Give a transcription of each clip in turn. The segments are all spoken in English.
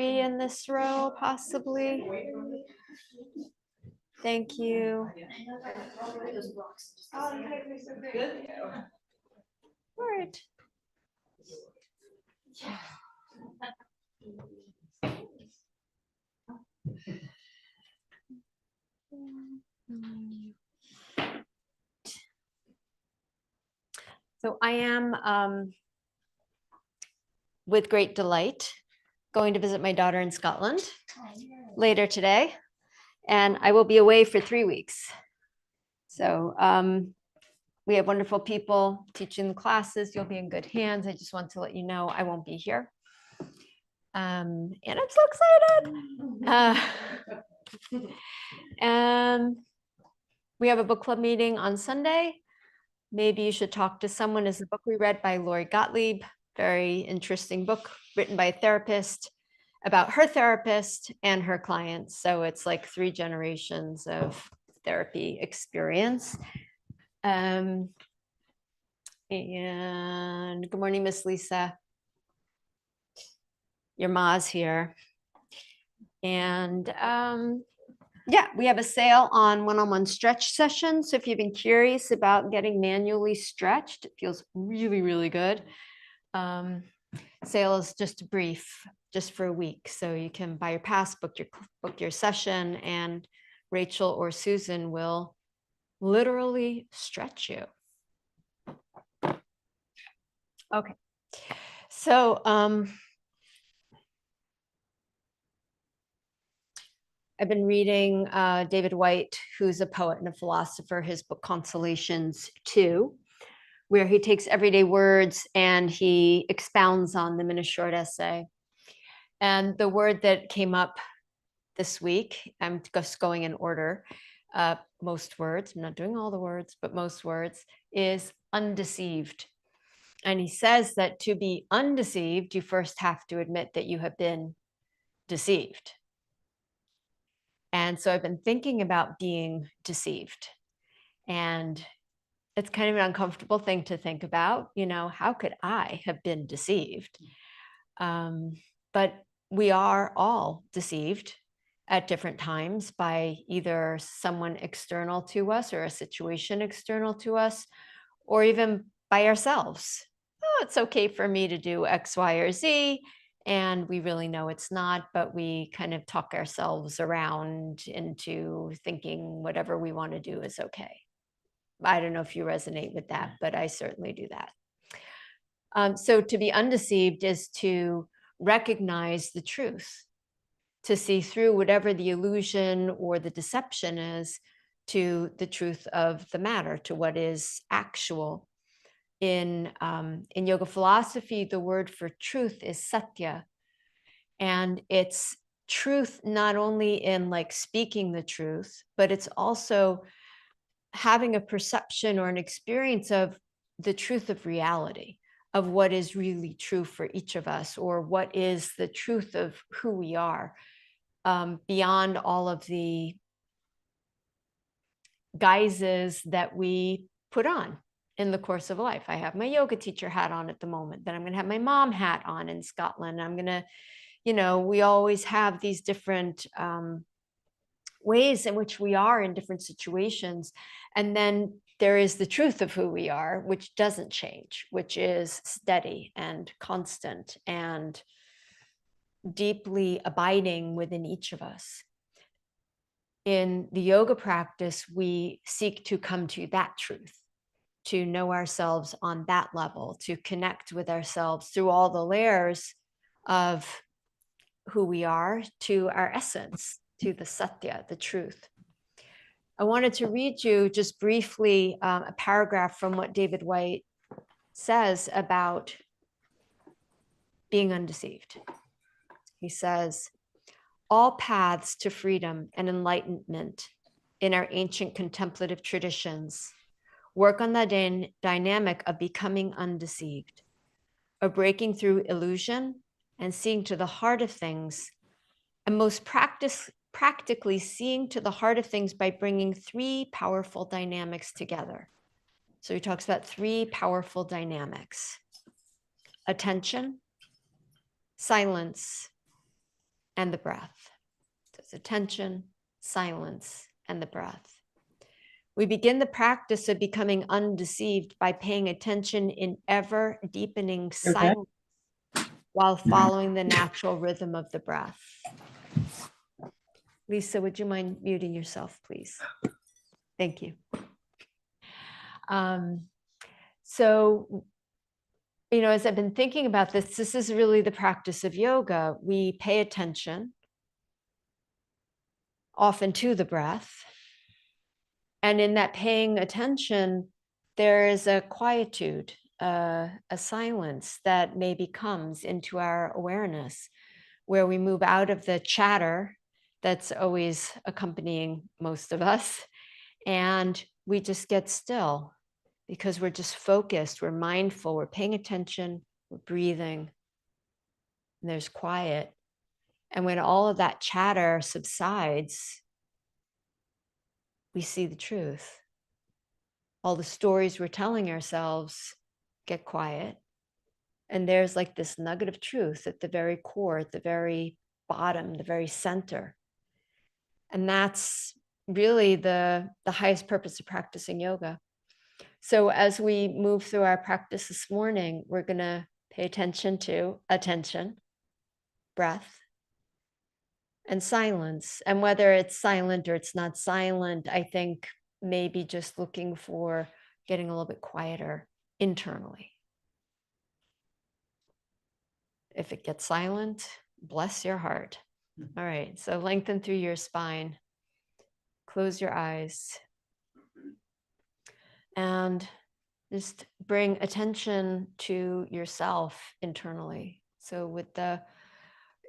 3 in this row, possibly. Thank you. All right. So I am, with great delight, going to visit my daughter in Scotland later today, and I will be away for 3 weeks. So we have wonderful people teaching the classes. You'll be in good hands. I just want to let you know I won't be here. And I'm so excited. And we have a book club meeting on Sunday. Maybe you should talk to someone. Is a book we read by Lori Gottlieb. Very interesting book written by a therapist about her therapist and her clients. So it's like 3 generations of therapy experience. And good morning, Miss Lisa. Your ma's here. And yeah, we have a sale on one-on-one stretch sessions. So if you've been curious about getting manually stretched, it feels really, really good. Sale is just brief, just for a week. So you can buy your pass, book your session, and Rachel or Susan will literally stretch you. Okay. So I've been reading David White, who's a poet and a philosopher, his book Consolations Two, where he takes everyday words and he expounds on them in a short essay. And the word that came up this week, I'm just going in order, most words, I'm not doing all the words, but most words, is undeceived. And he says that to be undeceived, you first have to admit that you have been deceived. And so I've been thinking about being deceived. And it's kind of an uncomfortable thing to think about, you know, how could I have been deceived? But we are all deceived at different times by either someone external to us or a situation external to us, or even by ourselves. Oh, it's okay for me to do X, Y, or Z. And we really know it's not, but we kind of talk ourselves around into thinking whatever we want to do is okay. I don't know if you resonate with that, but I certainly do that. So to be undeceived is to recognize the truth, to see through whatever the illusion or the deception is to the truth of the matter, to what is actual. In yoga philosophy, the word for truth is Satya. And it's truth not only in like speaking the truth, but it's also having a perception or an experience of the truth of reality, of what is really true for each of us, or what is the truth of who we are, beyond all of the guises that we put on in the course of life. I have my yoga teacher hat on at the moment, then I'm going to have my mom hat on in Scotland. I'm going to, you know, we always have these different ways in which we are in different situations. And then there is the truth of who we are, which doesn't change, which is steady and constant and deeply abiding within each of us. In the yoga practice, we seek to come to that truth, to know ourselves on that level, to connect with ourselves through all the layers of who we are, to our essence, to the Satya, the truth. I wanted to read you just briefly a paragraph from what David White says about being undeceived. He says, all paths to freedom and enlightenment in our ancient contemplative traditions work on the dynamic of becoming undeceived, of breaking through illusion and seeing to the heart of things, and most practically seeing to the heart of things by bringing 3 powerful dynamics together. So he talks about 3 powerful dynamics: attention, silence, and the breath. So it's attention, silence, and the breath. We begin the practice of becoming undeceived by paying attention in ever deepening silence while following the natural rhythm of the breath. Lisa, would you mind muting yourself, please? Thank you. So, as I've been thinking about this is really the practice of yoga. We pay attention often to the breath. And in that paying attention, there is a quietude, a silence that maybe comes into our awareness, where we move out of the chatter that's always accompanying most of us, and we just get still because we're just focused, we're mindful, we're paying attention, we're breathing, and there's quiet. And when all of that chatter subsides, we see the truth. All the stories we're telling ourselves get quiet. And there's like this nugget of truth at the very core, at the very bottom, the very center. And that's really the highest purpose of practicing yoga. So as we move through our practice this morning, we're going to pay attention to attention, breath, and silence. And whether it's silent or it's not silent, I think maybe just looking for getting a little bit quieter internally. If it gets silent, bless your heart. All right, so lengthen through your spine, close your eyes, and just bring attention to yourself internally. So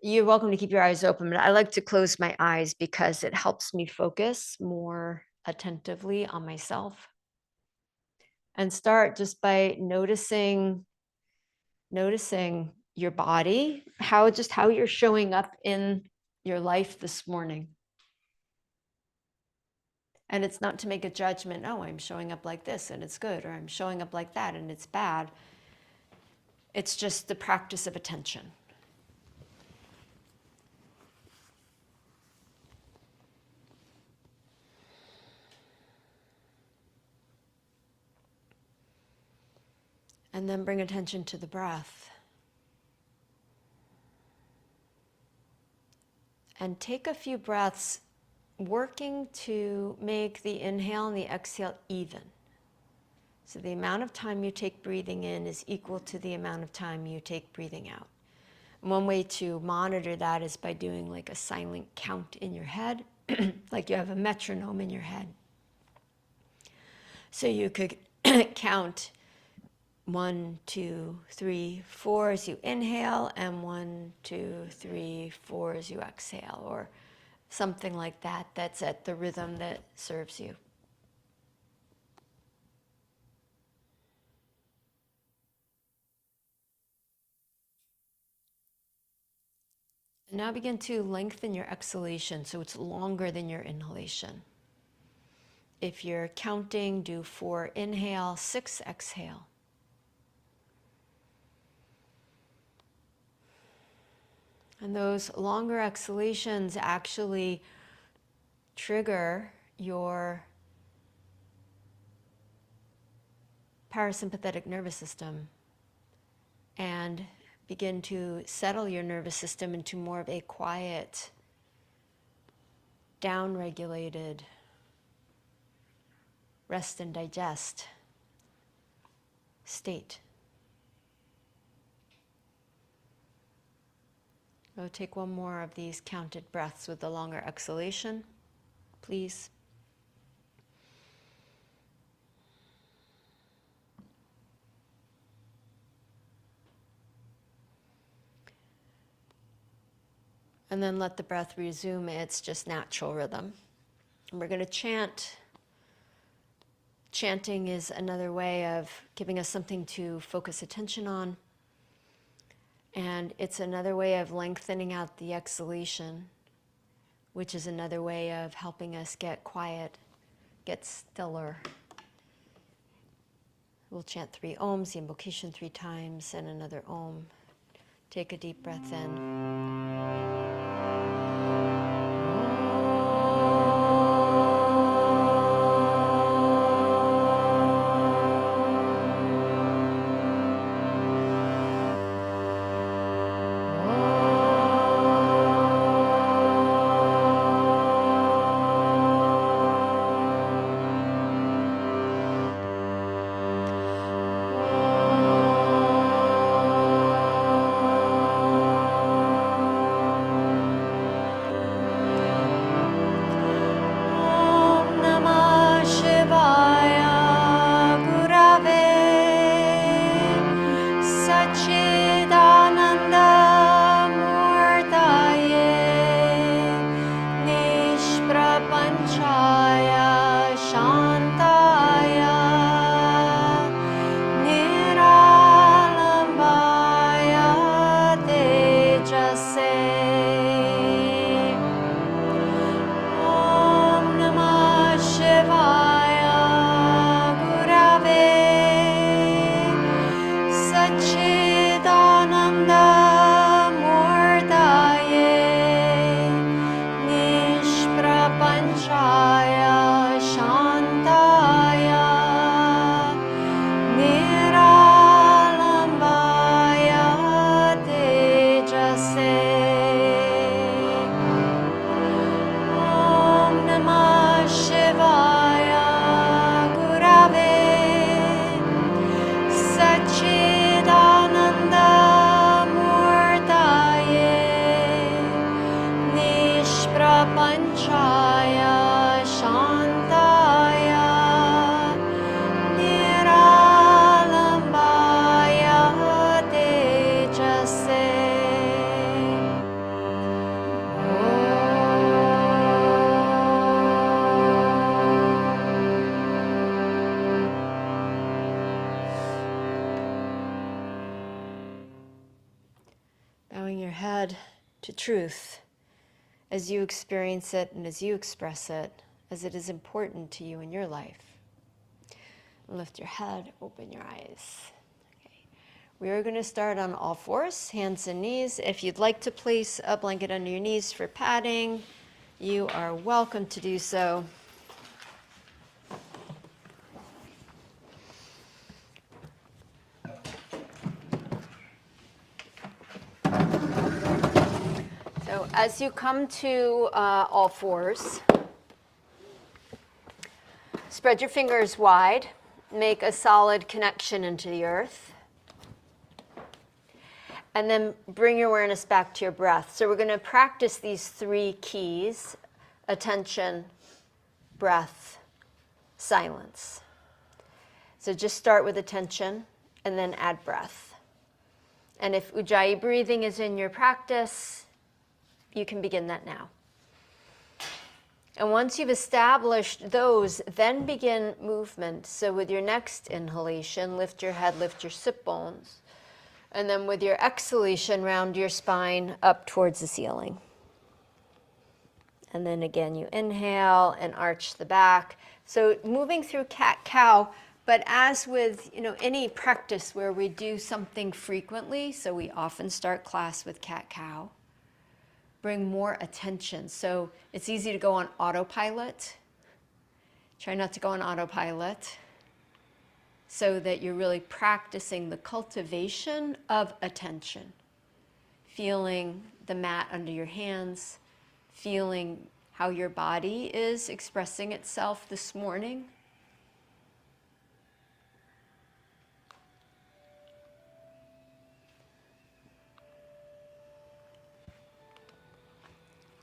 you're welcome to keep your eyes open, but I like to close my eyes because it helps me focus more attentively on myself. And start just by noticing your body, how you're showing up in your life this morning. And it's not to make a judgment, oh, I'm showing up like this and it's good, or I'm showing up like that and it's bad. It's just the practice of attention. And then bring attention to the breath. And take a few breaths, working to make the inhale and the exhale even. So the amount of time you take breathing in is equal to the amount of time you take breathing out. And one way to monitor that is by doing like a silent count in your head, like you have a metronome in your head. So you could count 1, 2, 3, 4 as you inhale, and 1, 2, 3, 4 as you exhale, or something like that. That's at the rhythm that serves you. And now begin to lengthen your exhalation so it's longer than your inhalation. If you're counting, do 4 inhale, 6 exhale. And those longer exhalations actually trigger your parasympathetic nervous system and begin to settle your nervous system into more of a quiet, down-regulated, rest and digest state. Go take one more of these counted breaths with the longer exhalation, please. And then let the breath resume its just natural rhythm. And we're going to chant. Chanting is another way of giving us something to focus attention on. And it's another way of lengthening out the exhalation, which is another way of helping us get quiet, get stiller. We'll chant 3 ohms, the invocation 3 times, and another om. Take a deep breath in. panchaya shantaya niralambaya tejase. Bowing your head to truth as you experience it and as you express it, as it is important to you in your life. Lift your head, open your eyes. Okay. We are going to start on all fours, hands and knees. If you'd like to place a blanket under your knees for padding, you are welcome to do so. So as you come to all fours, spread your fingers wide, make a solid connection into the earth, and then bring your awareness back to your breath. So we're going to practice these 3 keys: attention, breath, silence. So just start with attention and then add breath. And if Ujjayi breathing is in your practice, you can begin that now. And once you've established those, then begin movement. So with your next inhalation, lift your head, lift your sit bones. And then with your exhalation, round your spine up towards the ceiling. And then again, you inhale and arch the back. So moving through cat-cow, but as with any practice where we do something frequently, so we often start class with cat-cow, bring more attention. So it's easy to go on autopilot. Try not to go on autopilot so that you're really practicing the cultivation of attention. Feeling the mat under your hands, feeling how your body is expressing itself this morning.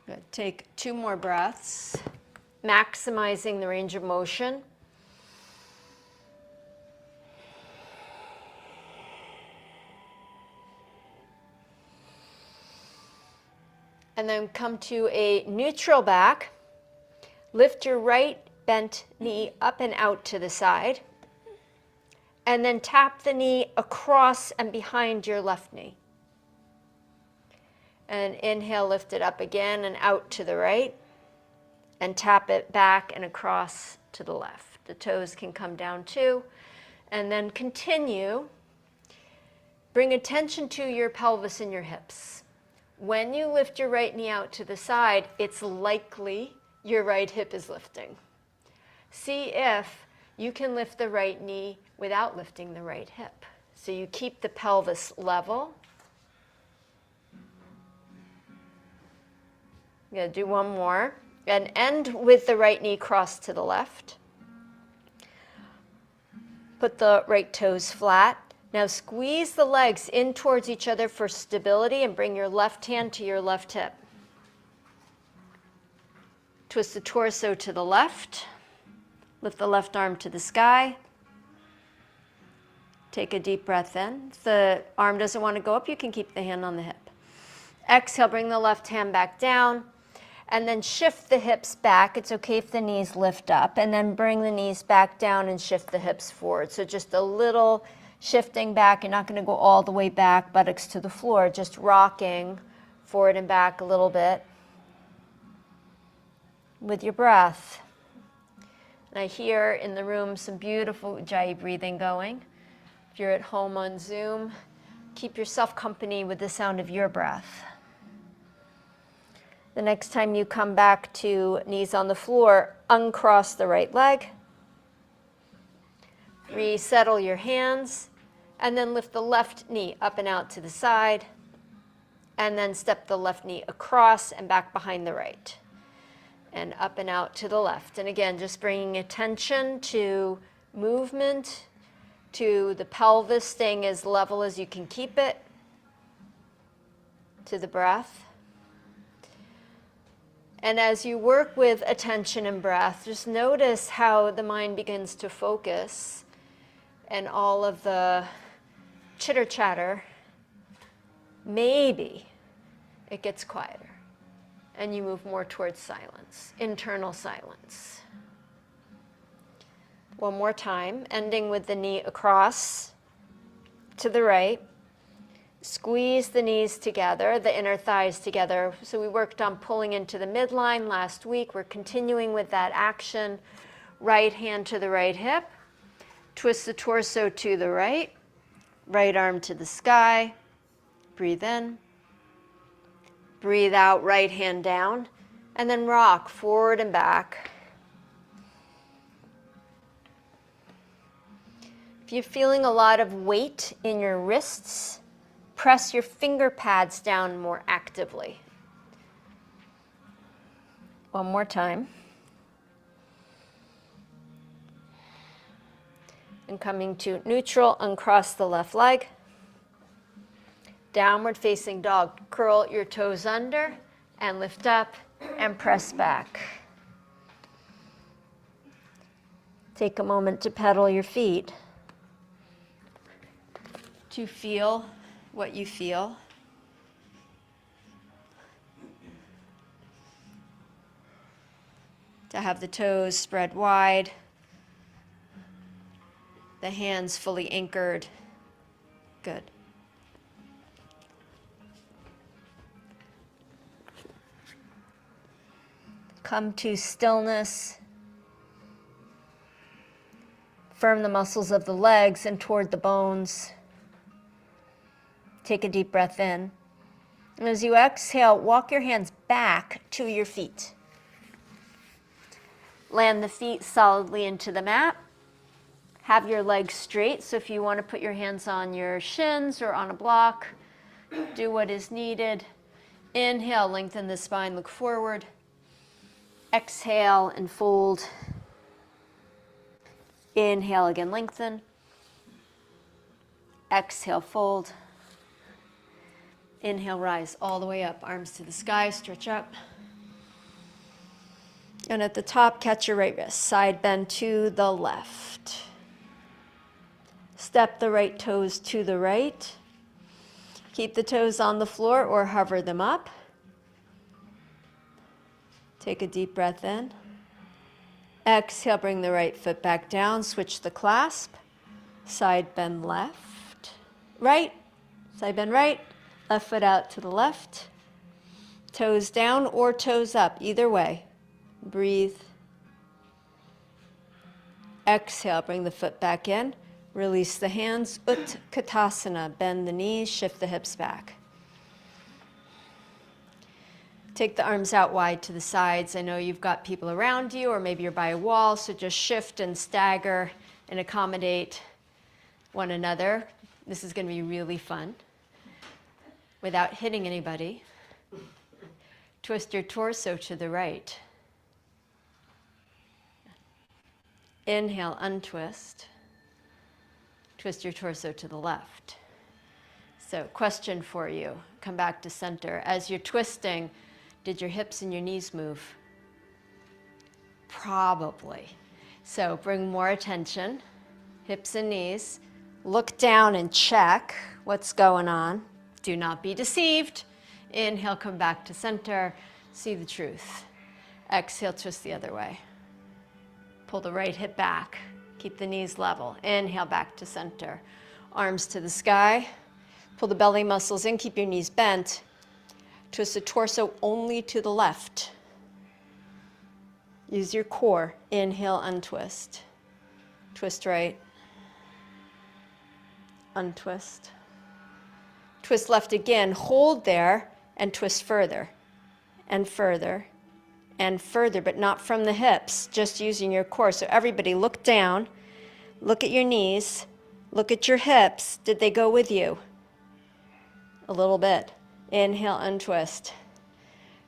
Good. Take 2 more breaths, maximizing the range of motion. And then come to a neutral back. Lift your right bent knee up and out to the side. And then tap the knee across and behind your left knee. And inhale, lift it up again and out to the right. And tap it back and across to the left. The toes can come down too. And then continue. Bring attention to your pelvis and your hips. When you lift your right knee out to the side, it's likely your right hip is lifting. See if you can lift the right knee without lifting the right hip. So you keep the pelvis level. I'm going to do one more. And end with the right knee crossed to the left. Put the right toes flat. Now squeeze the legs in towards each other for stability and bring your left hand to your left hip. Twist the torso to the left. Lift the left arm to the sky. Take a deep breath in. If the arm doesn't want to go up, you can keep the hand on the hip. Exhale, bring the left hand back down. And then shift the hips back. It's okay if the knees lift up. And then bring the knees back down and shift the hips forward. So just a little shifting back. You're not going to go all the way back, buttocks to the floor. Just rocking forward and back a little bit with your breath. And I hear in the room some beautiful Ujjayi breathing going. If you're at home on Zoom, keep yourself company with the sound of your breath. The next time you come back to knees on the floor, uncross the right leg. Resettle your hands, and then lift the left knee up and out to the side, and then step the left knee across and back behind the right, and up and out to the left. And again, just bringing attention to movement, to the pelvis staying as level as you can keep it, to the breath. And as you work with attention and breath, just notice how the mind begins to focus and all of the chitter chatter, maybe it gets quieter and you move more towards silence, internal silence. One more time, ending with the knee across to the right. Squeeze the knees together, the inner thighs together. So we worked on pulling into the midline last week. We're continuing with that action. Right hand to the right hip. Twist the torso to the right. Right arm to the sky. Breathe in. Breathe out, right hand down. And then rock forward and back. If you're feeling a lot of weight in your wrists, press your finger pads down more actively. One more time. And coming to neutral, uncross the left leg. Downward facing dog. Curl your toes under and lift up and press back. Take a moment to pedal your feet to feel what you feel. To have the toes spread wide, the hands fully anchored. Good. Come to stillness. Firm the muscles of the legs and toward the bones. Take a deep breath in. And as you exhale, walk your hands back to your feet. Land the feet solidly into the mat. Have your legs straight. So if you want to put your hands on your shins or on a block, do what is needed. Inhale, lengthen the spine, look forward. Exhale and fold. Inhale again, lengthen. Exhale, fold. Inhale, rise all the way up, arms to the sky, stretch up. And at the top, catch your right wrist, side bend to the left. Step the right toes to the right. Keep the toes on the floor or hover them up. Take a deep breath in. Exhale, bring the right foot back down, switch the clasp. Side bend left, right, side bend right. Left foot out to the left, toes down or toes up, either way. Breathe. Exhale, bring the foot back in. Release the hands, Utkatasana. Bend the knees, shift the hips back. Take the arms out wide to the sides. I know you've got people around you, or maybe you're by a wall, so just shift and stagger and accommodate one another. This is going to be really fun. Without hitting anybody. Twist your torso to the right. Inhale, untwist. Twist your torso to the left. So, question for you. Come back to center. As you're twisting, did your hips and your knees move? Probably. So, bring more attention. Hips and knees. Look down and check what's going on. Do not be deceived. Inhale, come back to center. See the truth. Exhale, twist the other way. Pull the right hip back. Keep the knees level. Inhale, back to center. Arms to the sky. Pull the belly muscles in. Keep your knees bent. Twist the torso only to the left. Use your core. Inhale, untwist. Twist right. Untwist. Twist left again, hold there, and twist further, and further, and further, but not from the hips, just using your core. So everybody look down, look at your knees, look at your hips. Did they go with you? A little bit. Inhale, untwist.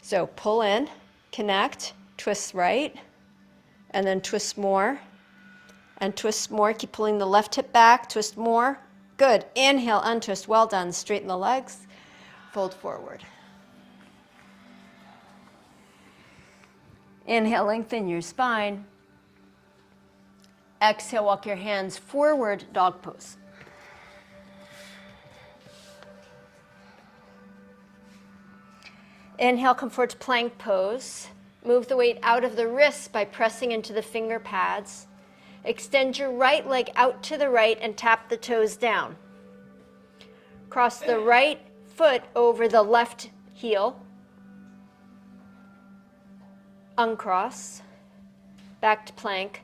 So pull in, connect, twist right, and then twist more, and twist more. Keep pulling the left hip back, twist more. Good. Inhale, untwist. Well done. Straighten the legs. Fold forward. Inhale, lengthen your spine. Exhale, walk your hands forward, dog pose. Inhale, come forward to plank pose. Move the weight out of the wrists by pressing into the finger pads. Extend your right leg out to the right and tap the toes down. Cross the right foot over the left heel. Uncross. Back to plank.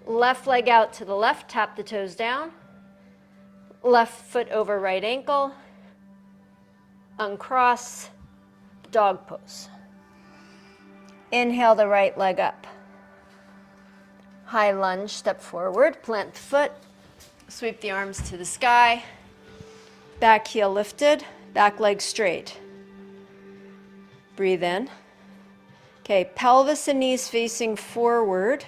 Left leg out to the left, tap the toes down. Left foot over right ankle. Uncross. Dog pose. Inhale the right leg up. High lunge, step forward, plant the foot, sweep the arms to the sky. Back heel lifted, back leg straight. Breathe in. Okay, pelvis and knees facing forward.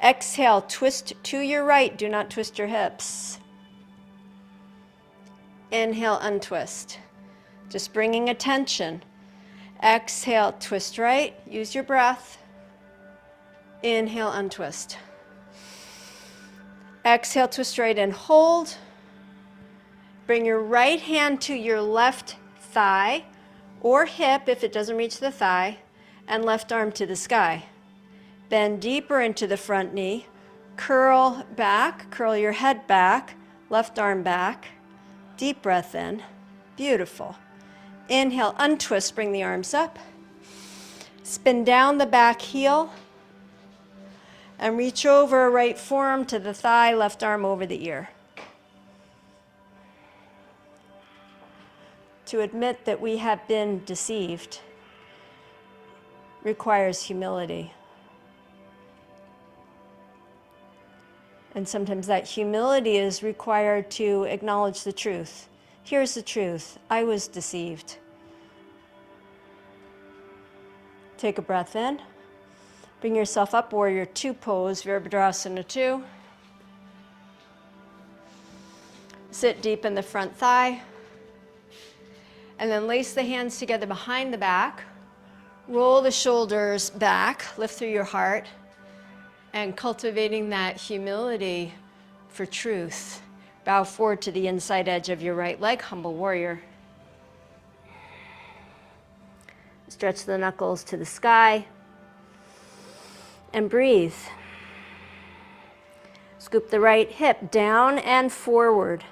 Exhale, twist to your right, do not twist your hips. Inhale, untwist. Just bringing attention. Exhale, twist right, use your breath. Inhale, untwist. Exhale, twist right and hold. Bring your right hand to your left thigh or hip if it doesn't reach the thigh, and left arm to the sky. Bend deeper into the front knee. Curl back, curl your head back, left arm back. Deep breath in. Beautiful. Inhale, untwist, bring the arms up. Spin down the back heel and reach over right forearm to the thigh, left arm over the ear. To admit that we have been deceived requires humility. And sometimes that humility is required to acknowledge the truth. Here's the truth. I was deceived. Take a breath in. Bring yourself up, Warrior Two pose, Virabhadrasana 2. Sit deep in the front thigh. And then lace the hands together behind the back. Roll the shoulders back, lift through your heart, and cultivating that humility for truth. Bow forward to the inside edge of your right leg, humble warrior. Stretch the knuckles to the sky and breathe. Scoop the right hip down and forward.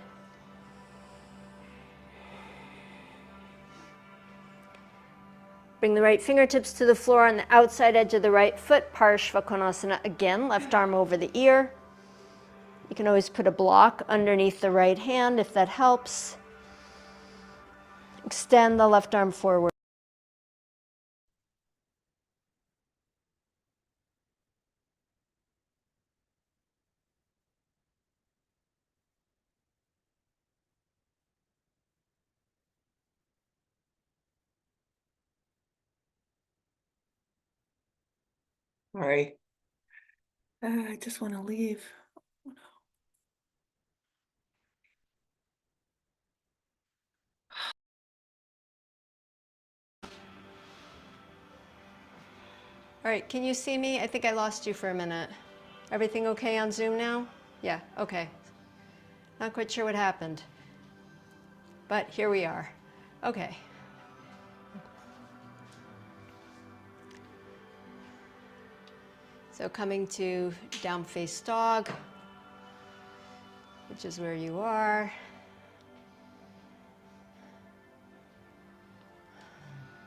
Bring the right fingertips to the floor on the outside edge of the right foot, Parshva Konasana again, left arm over the ear. You can always put a block underneath the right hand if that helps. Extend the left arm forward. Sorry. I just want to leave. All right, can you see me? I think I lost you for a minute. Everything okay on Zoom now? Yeah, okay. Not quite sure what happened, but here we are. Okay. So coming to down face dog, which is where you are.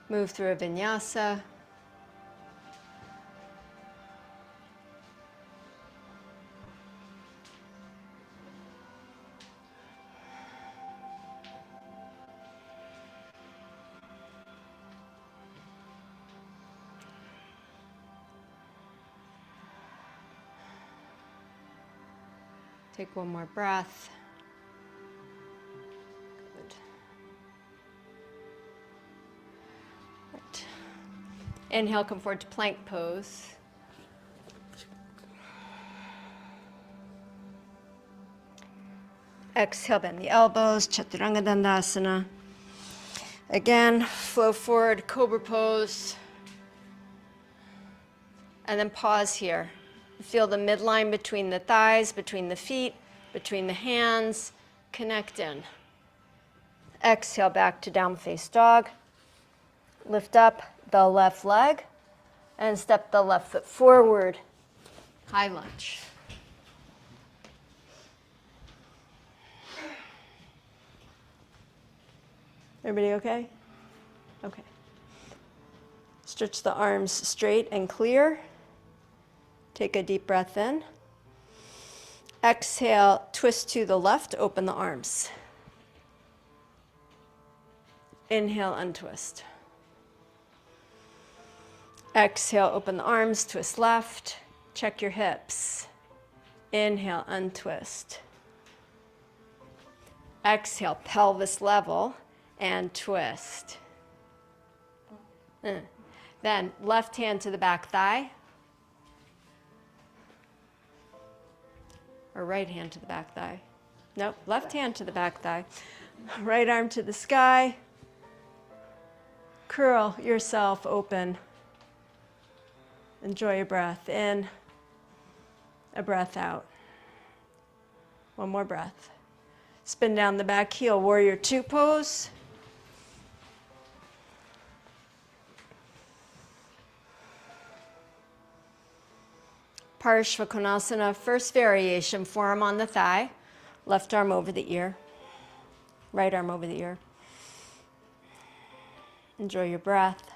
Move through a vinyasa. Take one more breath. Good. Right. Inhale, come forward to plank pose. Exhale, bend the elbows, Chaturanga Dandasana. Again, flow forward, cobra pose. And then pause here. Feel the midline between the thighs, between the feet, between the hands. Connect in. Exhale back to down face dog. Lift up the left leg and step the left foot forward. High lunge. Everybody okay? Okay. Stretch the arms straight and clear. Take a deep breath in. Exhale, twist to the left, open the arms. Inhale, untwist. Exhale, open the arms, twist left. Check your hips. Inhale, untwist. Exhale, pelvis level and twist. Then left hand to the back thigh. Or right hand to the back thigh. Nope, left hand to the back thigh. Right arm to the sky. Curl yourself open. Enjoy a breath in, a breath out. One more breath. Spin down the back heel, warrior two pose. Parshvakonasana, first variation, forearm on the thigh, left arm over the ear, right arm over the ear. Enjoy your breath.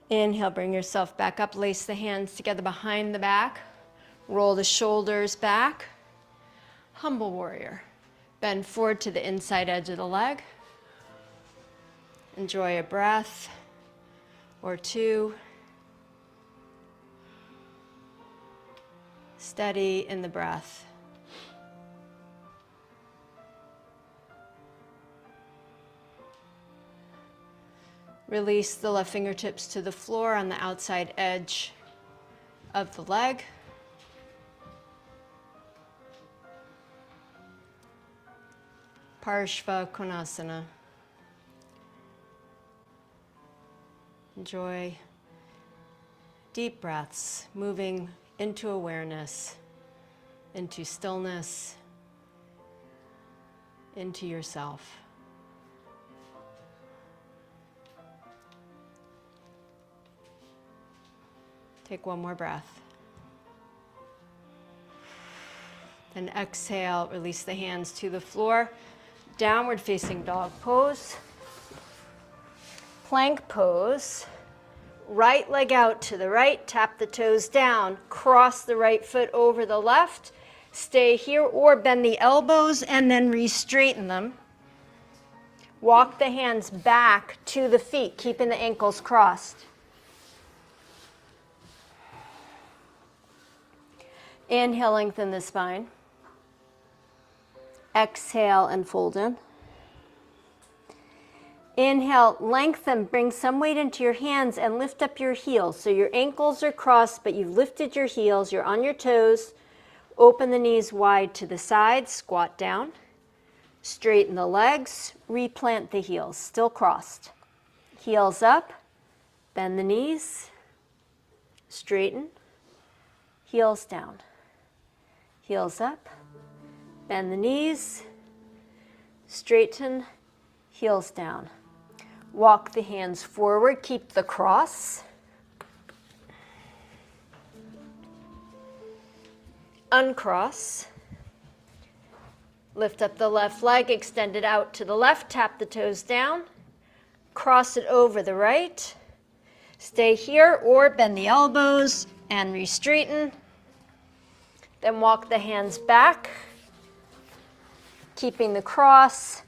Inhale, bring yourself back up, lace the hands together behind the back, roll the shoulders back. Humble warrior. Bend forward to the inside edge of the leg. Enjoy a breath or two. Steady in the breath. Release the left fingertips to the floor on the outside edge of the leg. Parshvakonasana. Enjoy deep breaths, moving into awareness, into stillness, into yourself. Take one more breath. Then exhale, release the hands to the floor. Downward facing dog pose. Plank pose. Right leg out to the right, tap the toes down, cross the right foot over the left. Stay here or bend the elbows and then re-straighten them. Walk the hands back to the feet, keeping the ankles crossed. Inhale, lengthen the spine. Exhale and fold in. Inhale, lengthen, bring some weight into your hands and lift up your heels. So your ankles are crossed, but you've lifted your heels, you're on your toes. Open the knees wide to the side, squat down. Straighten the legs, replant the heels, still crossed. Heels up, bend the knees, straighten, heels down. Heels up, bend the knees, straighten, heels down. Walk the hands forward, keep the cross. Uncross. Lift up the left leg, extend it out to the left, tap the toes down. Cross it over the right. Stay here or bend the elbows and re-straighten. Then walk the hands back, keeping the cross,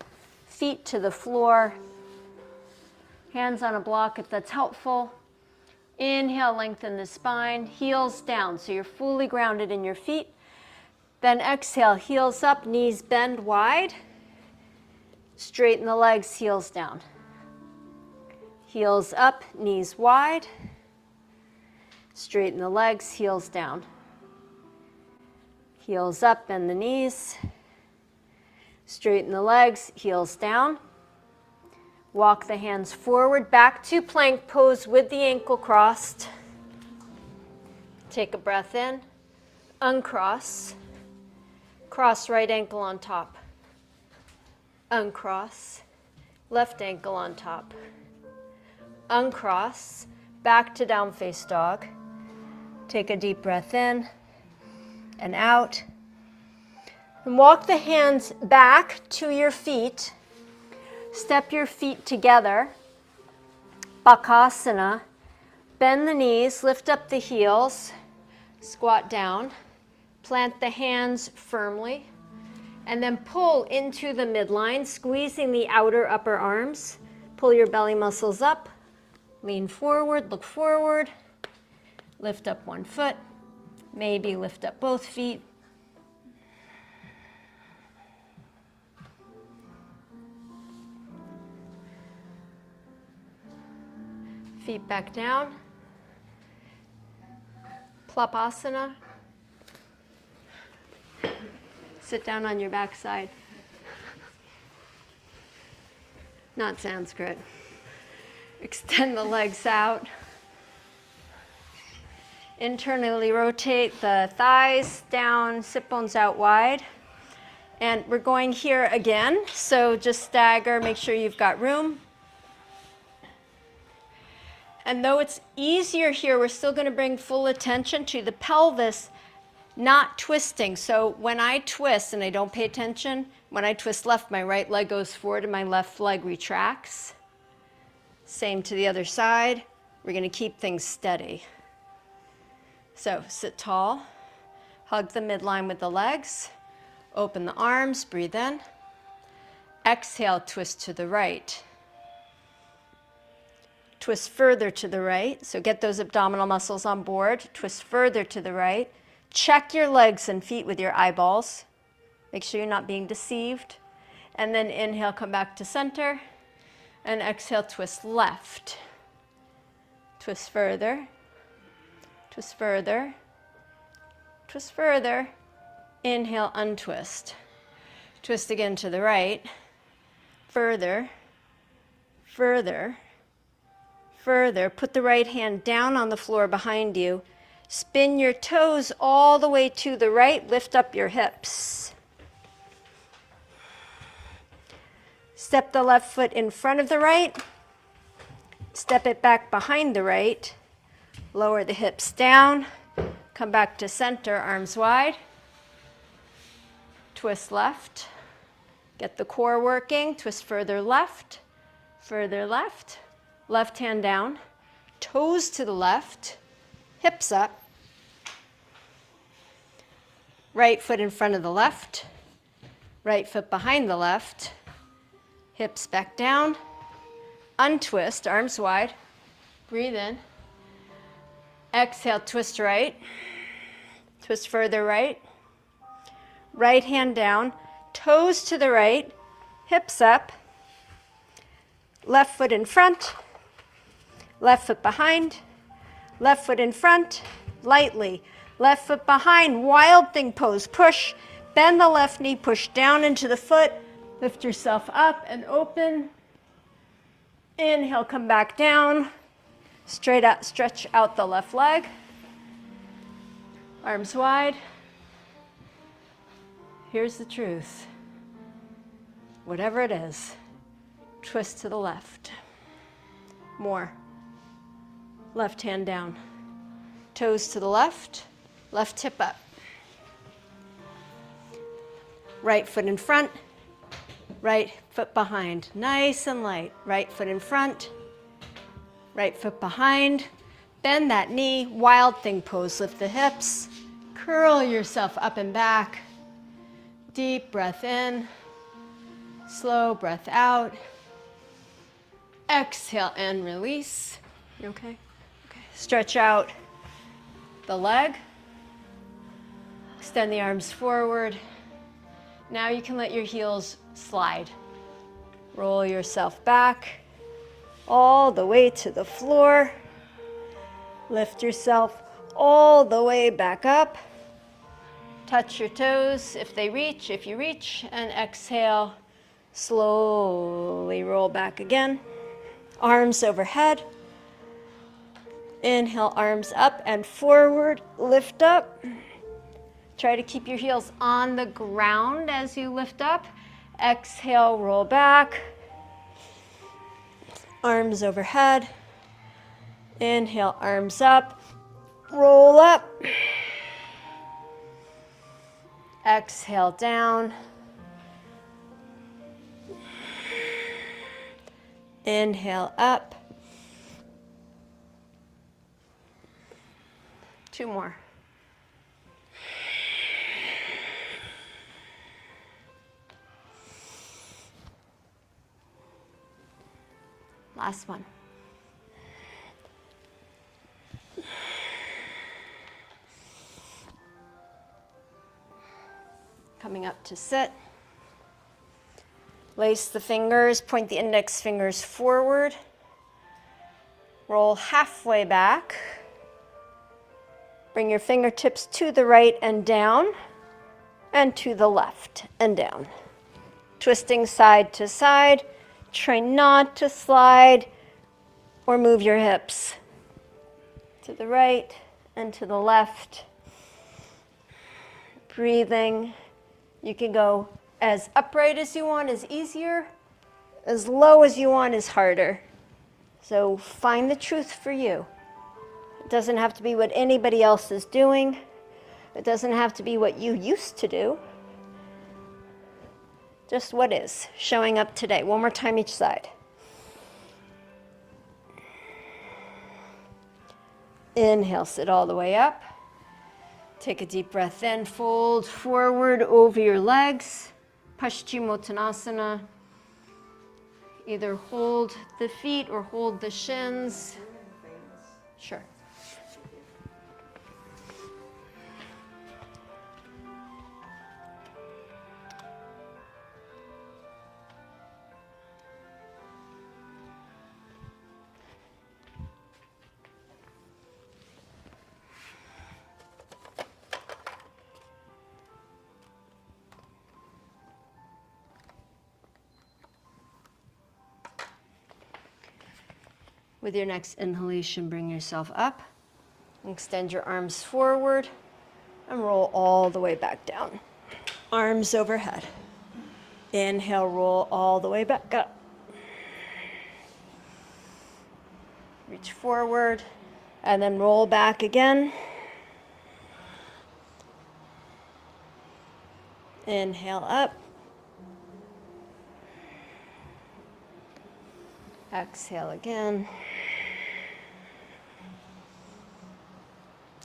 feet to the floor, hands on a block if that's helpful. Inhale, lengthen the spine, heels down, so you're fully grounded in your feet. Then exhale, heels up, knees bend wide. Straighten the legs, heels down. Heels up, knees wide. Straighten the legs, heels down. Heels up, bend the knees. Straighten the legs, heels down. Walk the hands forward, back to plank pose with the ankle crossed. Take a breath in, uncross, cross right ankle on top, uncross, left ankle on top, uncross, back to down face dog. Take a deep breath in and out. And walk the hands back to your feet. Step your feet together. Bakasana. Bend the knees, lift up the heels, squat down. Plant the hands firmly. And then pull into the midline, squeezing the outer upper arms. Pull your belly muscles up. Lean forward, look forward. Lift up one foot. Maybe lift up both feet. Feet back down. Plapasana. Sit down on your backside. Not Sanskrit. Extend the legs out. Internally rotate the thighs down, sit bones out wide. And we're going here again, so just stagger, make sure you've got room. And though it's easier here, we're still going to bring full attention to the pelvis not twisting. So when I twist and I don't pay attention, when I twist left, my right leg goes forward and my left leg retracts. Same to the other side. We're going to keep things steady. So sit tall, hug the midline with the legs, open the arms, breathe in. Exhale, twist to the right. Twist further to the right, so get those abdominal muscles on board. Twist further to the right. Check your legs and feet with your eyeballs. Make sure you're not being deceived. And then inhale, come back to center. And exhale, twist left. Twist further. Twist further. Twist further. Inhale, untwist. Twist again to the right. Further. Further. Further, put the right hand down on the floor behind you. Spin your toes all the way to the right. Lift up your hips. Step the left foot in front of the right. Step it back behind the right. Lower the hips down. Come back to center, arms wide. Twist left. Get the core working. Twist further left. Further left. Left hand down, toes to the left, hips up. Right foot in front of the left, right foot behind the left, hips back down. Untwist, arms wide, breathe in. Exhale, twist right, twist further right. Right hand down, toes to the right, hips up. Left foot in front. Left foot behind, left foot in front, lightly. Left foot behind, wild thing pose. Push, bend the left knee, push down into the foot. Lift yourself up and open. Inhale, come back down. Straight out, stretch out the left leg. Arms wide. Here's the truth. Whatever it is, twist to the left. More. Left hand down. Toes to the left. Left hip up. Right foot in front. Right foot behind. Nice and light. Right foot in front. Right foot behind. Bend that knee. Wild thing pose. Lift the hips. Curl yourself up and back. Deep breath in. Slow breath out. Exhale and release. You okay? Okay. Stretch out the leg. Extend the arms forward. Now you can let your heels slide. Roll yourself back all the way to the floor. Lift yourself all the way back up. Touch your toes if they reach, if you reach, and exhale, Slowly roll back again. Arms overhead. Inhale, arms up and forward. Lift up. Try to keep your heels on the ground as you lift up. Exhale, roll back. Arms overhead. Inhale, arms up. Roll up. Exhale, down. Inhale, up. 2 more. Last one. Coming up to sit. Lace the fingers, point the index fingers forward. Roll halfway back. Bring your fingertips to the right and down, and to the left and down. Twisting side to side. Try not to slide or move your hips to the right and to the left. Breathing. You can go as upright as you want is easier, as low as you want is harder. So find the truth for you. It doesn't have to be what anybody else is doing. It doesn't have to be what you used to do. Just what is showing up today. One more time each side. Inhale, sit all the way up. Take a deep breath in, fold forward over your legs. Paschimottanasana. Either hold the feet or hold the shins. Sure. With your next inhalation, bring yourself up. Extend your arms forward and roll all the way back down. Arms overhead. Inhale, roll all the way back up. Reach forward and then roll back again. Inhale up. Exhale again.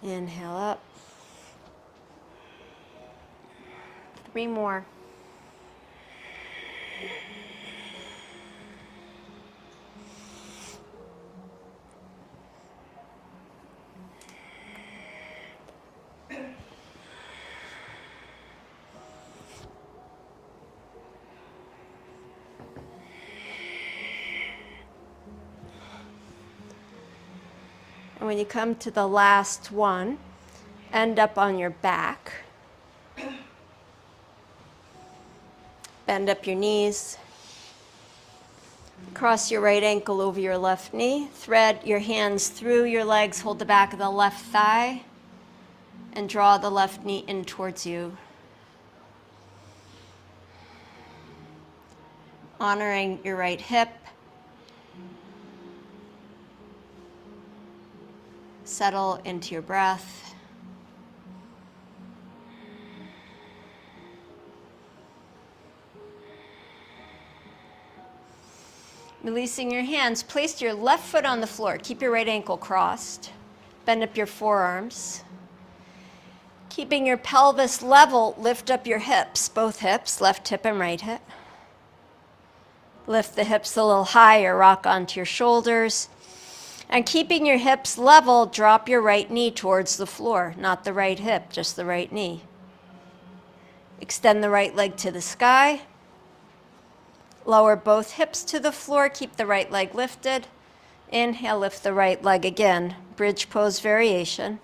Inhale up. 3 more. And when you come to the last one, end up on your back. Bend up your knees. Cross your right ankle over your left knee. Thread your hands through your legs. Hold the back of the left thigh. And draw the left knee in towards you. Honoring your right hip. Settle into your breath. Releasing your hands, place your left foot on the floor. Keep your right ankle crossed. Bend up your forearms. Keeping your pelvis level, lift up your hips, both hips, left hip and right hip. Lift the hips a little higher, rock onto your shoulders. And keeping your hips level, drop your right knee towards the floor, not the right hip, just the right knee. Extend the right leg to the sky. Lower both hips to the floor, keep the right leg lifted. Inhale, lift the right leg again, bridge pose variation.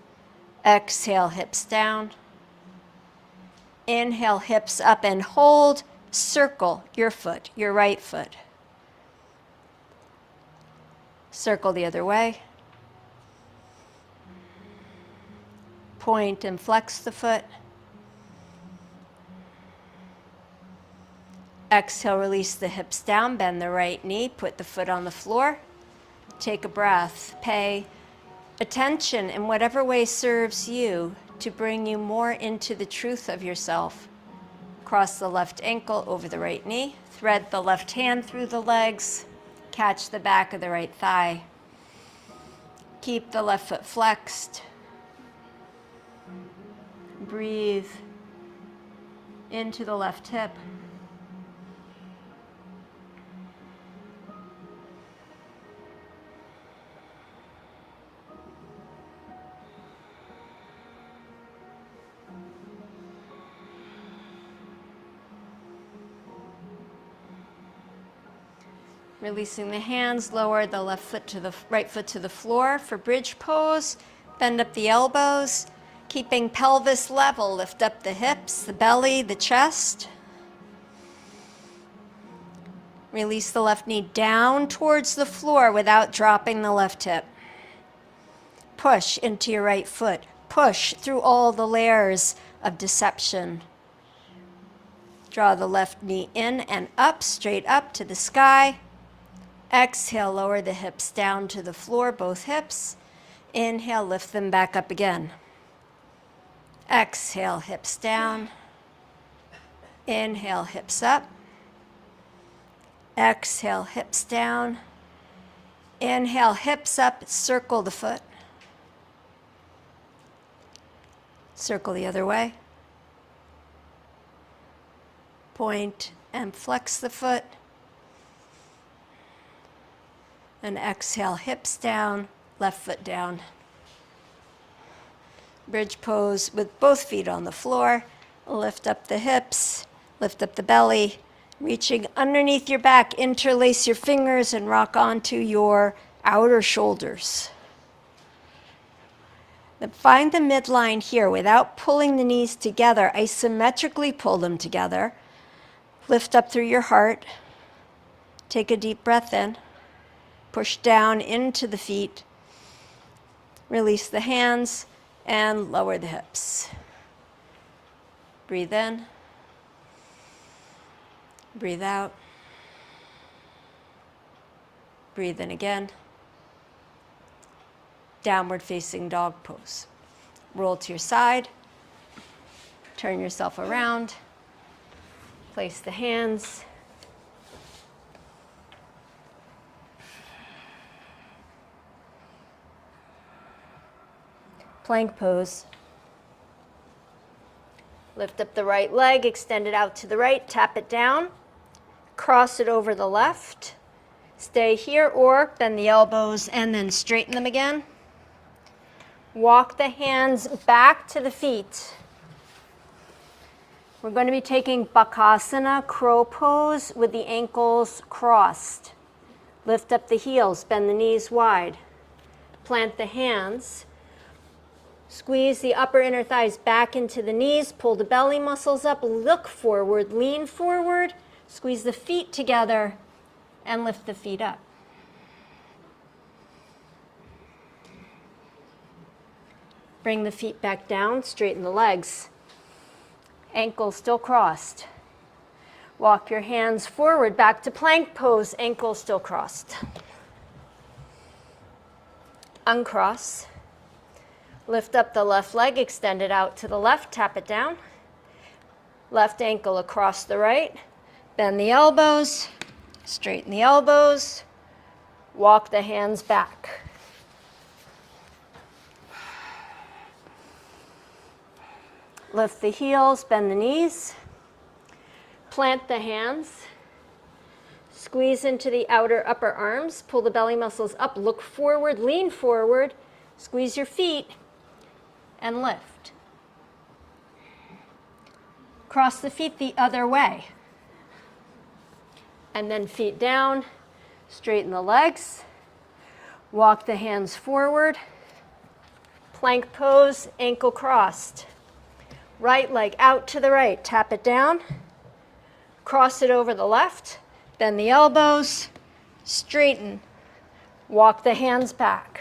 Exhale, hips down. Inhale, hips up and hold. circle your foot, your right foot. Circle the other way. Point and flex the foot. Exhale, release the hips down, bend the right knee, put the foot on the floor. Take a breath. Pay attention in whatever way serves you to bring you more into the truth of yourself. Cross the left ankle over the right knee. Thread the left hand through the legs. Catch the back of the right thigh. Keep the left foot flexed. Breathe into the left hip. Releasing the hands, lower the left foot to the right foot to the floor for bridge pose. Bend up the elbows, keeping pelvis level. Lift up the hips, the belly, the chest. Release the left knee down towards the floor without dropping the left hip. Push into your right foot. Push through all the layers of deception. Draw the left knee in and up, straight up to the sky. Exhale, lower the hips down to the floor, both hips. Inhale, lift them back up again. Exhale, hips down. Inhale, hips up. Exhale, hips down. Inhale, hips up, circle the foot. Circle the other way. Point and flex the foot. And exhale, hips down, left foot down. Bridge pose with both feet on the floor. Lift up the hips, lift up the belly, reaching underneath your back, interlace your fingers and rock onto your outer shoulders. Then find the midline here without pulling the knees together. Isometrically pull them together. Lift up through your heart. Take a deep breath in. Push down into the feet. Release the hands and lower the hips. Breathe in. Breathe out. Breathe in again. Downward facing dog pose. Roll to your side. Turn yourself around. Place the hands. Plank pose. Lift up the right leg, extend it out to the right, tap it down, cross it over the left. Stay here or bend the elbows and then straighten them again. Walk the hands back to the feet. We're going to be taking Bakasana, crow pose with the ankles crossed. Lift up the heels, bend the knees wide. Plant the hands. Squeeze the upper inner thighs back into the knees, pull the belly muscles up, look forward, lean forward, squeeze the feet together, and lift the feet up. Bring the feet back down, straighten the legs. Ankles still crossed. Walk your hands forward, back to plank pose, ankles still crossed. Uncross. Lift up the left leg, extend it out to the left, tap it down. Left ankle across the right. Bend the elbows, straighten the elbows. Walk the hands back. Lift the heels, bend the knees. Plant the hands. Squeeze into the outer upper arms. Pull the belly muscles up, look forward, lean forward. Squeeze your feet. And lift. Cross the feet the other way. And then feet down, straighten the legs. Walk the hands forward. Plank pose, ankle crossed. Right leg out to the right, tap it down. Cross it over the left, bend the elbows, straighten. Walk the hands back.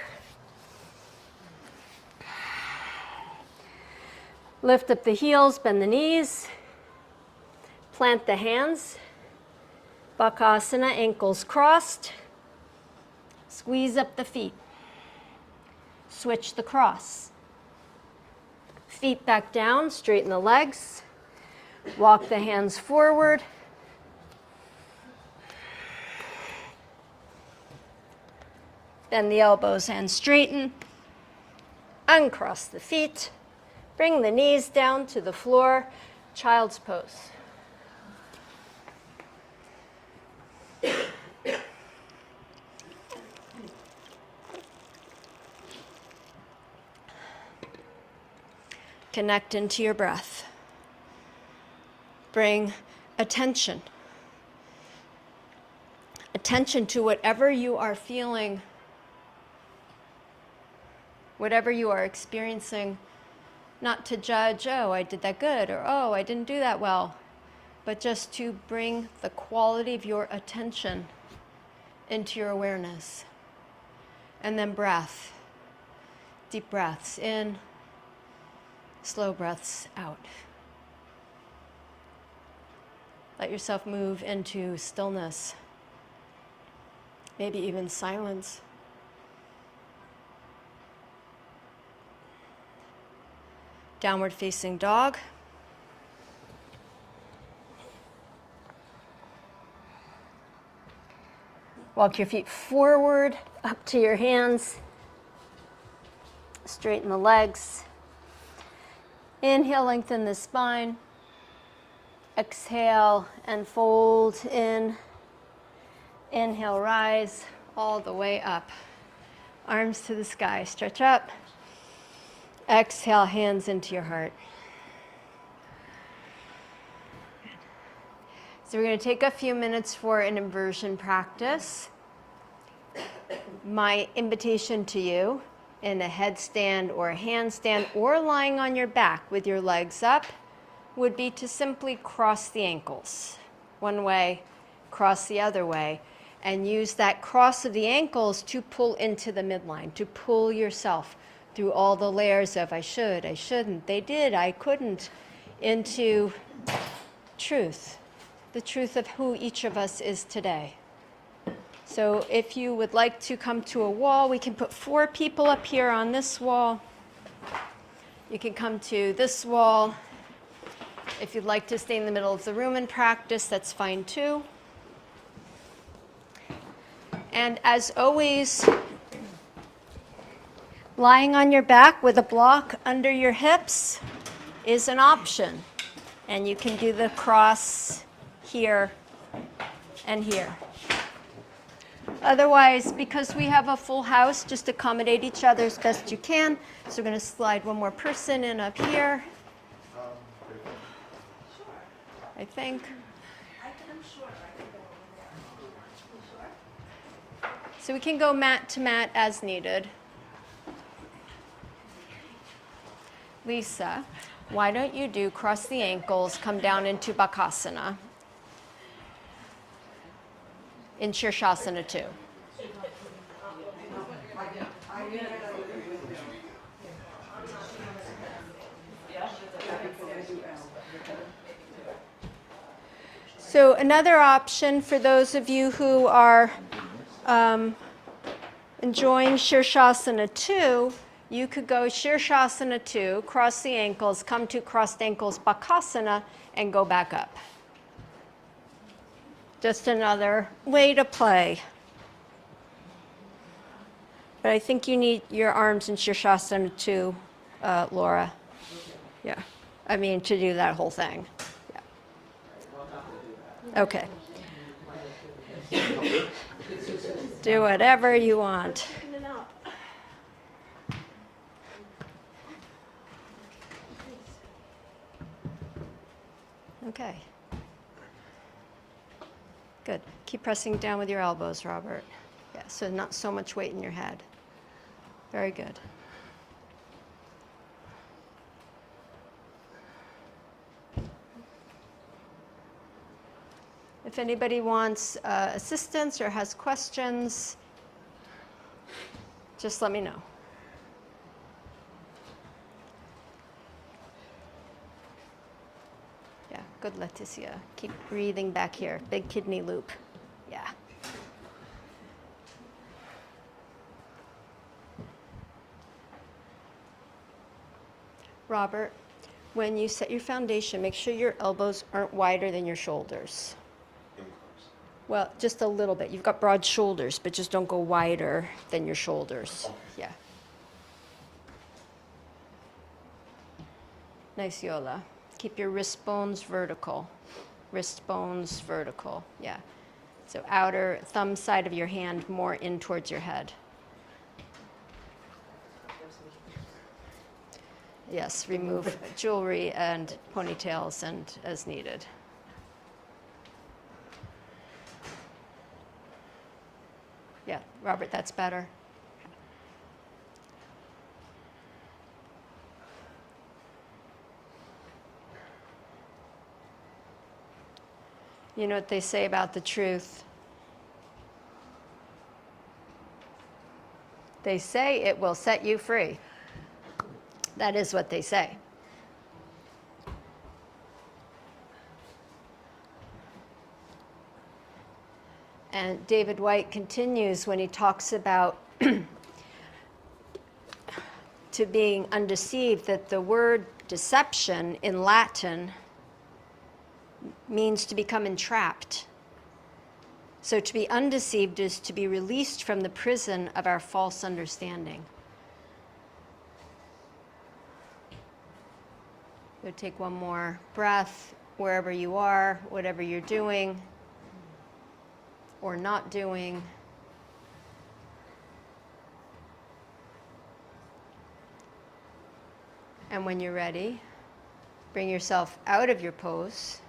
Lift up the heels, bend the knees. Plant the hands. Bakasana, ankles crossed. Squeeze up the feet. Switch the cross. Feet back down, straighten the legs. Walk the hands forward. Bend the elbows and straighten. Uncross the feet. Bring the knees down to the floor. Child's pose. Connect into your breath. Bring attention. Attention to whatever you are feeling, whatever you are experiencing, not to judge, oh, I did that good, or oh, I didn't do that well, but just to bring the quality of your attention into your awareness. And then breath, deep breaths in, slow breaths out. Let yourself move into stillness, maybe even silence. Downward facing dog. Walk your feet forward, up to your hands. Straighten the legs. Inhale, lengthen the spine. Exhale and fold in. Inhale, rise all the way up. Arms to the sky, stretch up. Exhale, hands into your heart. So we're going to take a few minutes for an inversion practice. My invitation to you in a headstand or a handstand or lying on your back with your legs up would be to simply cross the ankles. One way, cross the other way, and use that cross of the ankles to pull into the midline, to pull yourself through all the layers of I should, I shouldn't, they did, I couldn't, into truth, the truth of who each of us is today. So if you would like to come to a wall, we can put 4 people up here on this wall. You can come to this wall. If you'd like to stay in the middle of the room and practice, that's fine too. And as always, lying on your back with a block under your hips is an option. And you can do the cross here and here. Otherwise, because we have a full house, just accommodate each other as best you can. So we're going to slide one more person in up here. I think. So we can go mat to mat as needed. Lisa, why don't you do cross the ankles, come down into Bakasana in Shirshasana 2. So another option for those of you who are enjoying Shirshasana 2, you could go Shirshasana 2, cross the ankles, come to crossed ankles Bakasana, and go back up. Just another way to play. But I think you need your arms in Shirshasana 2, Laura. Yeah, I mean to do that whole thing. Yeah. Okay. Do whatever you want. Okay. Good. Keep pressing down with your elbows, Robert. Yeah, so not so much weight in your head. Very good. If anybody wants assistance or has questions, just let me know. Yeah, good, Leticia. Keep breathing back here. Big kidney loop. Yeah. Robert, when you set your foundation, make sure your elbows aren't wider than your shoulders. Well, just a little bit. You've got broad shoulders, but just don't go wider than your shoulders. Yeah. Nice, Yola. Keep your wrist bones vertical. Wrist bones vertical. Yeah. So outer thumb side of your hand more in towards your head. Yes, remove jewelry and ponytails and as needed. Yeah, Robert, that's better. You know what they say about the truth? They say it will set you free. That is what they say. And David White continues when he talks about to being undeceived, that the word deception in Latin means to become entrapped. So to be undeceived is to be released from the prison of our false understanding. So take one more breath wherever you are, whatever you're doing or not doing. And when you're ready, bring yourself out of your pose.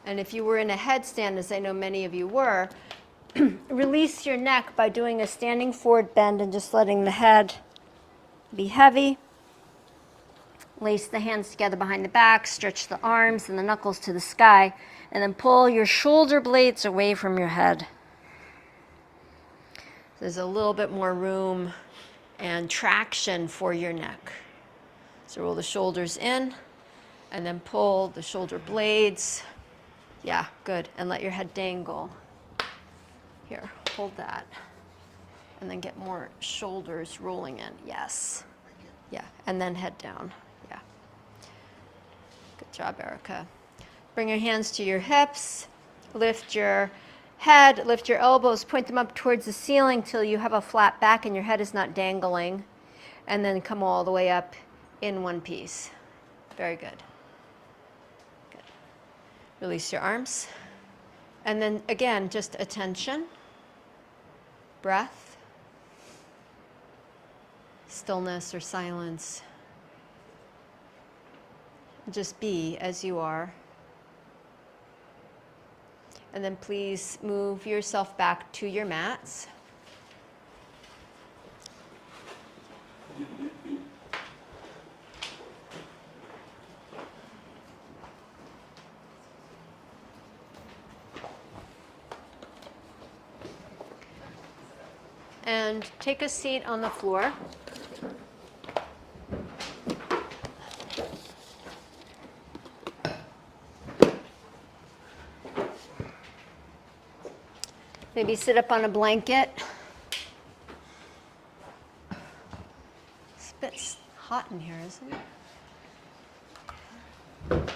And if you were in a headstand, as I know many of you were, release your neck by doing a standing forward bend and just letting the head be heavy. Lace the hands together behind the back, stretch the arms and the knuckles to the sky, and then pull your shoulder blades away from your head. There's a little bit more room and traction for your neck. So roll the shoulders in and then pull the shoulder blades. Yeah, good. And let your head dangle. Here, hold that. And then get more shoulders rolling in. Yes. Yeah, and then head down. Yeah. Good job, Erica. Bring your hands to your hips. Lift your head, lift your elbows, point them up towards the ceiling till you have a flat back and your head is not dangling. And then come all the way up in one piece. Very good. Good. Release your arms. And then again, just attention, breath, stillness or silence. Just be as you are. And then please move yourself back to your mats. And take a seat on the floor. Maybe sit up on a blanket. It's a bit hot in here, isn't it?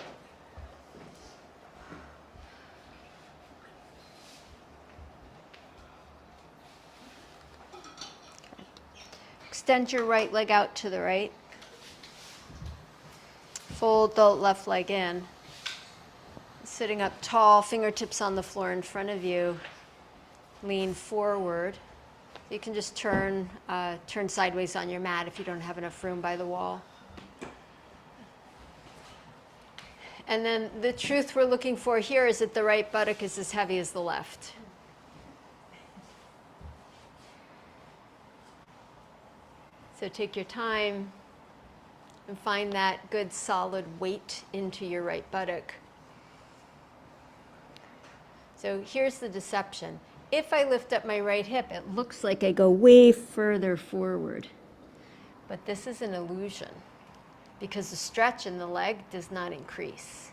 Extend your right leg out to the right. Fold the left leg in. Sitting up tall, fingertips on the floor in front of you. Lean forward. You can just turn sideways on your mat if you don't have enough room by the wall. And then the truth we're looking for here is that the right buttock is as heavy as the left. So take your time and find that good solid weight into your right buttock. So here's the deception. If I lift up my right hip, it looks like I go way further forward. But this is an illusion because the stretch in the leg does not increase.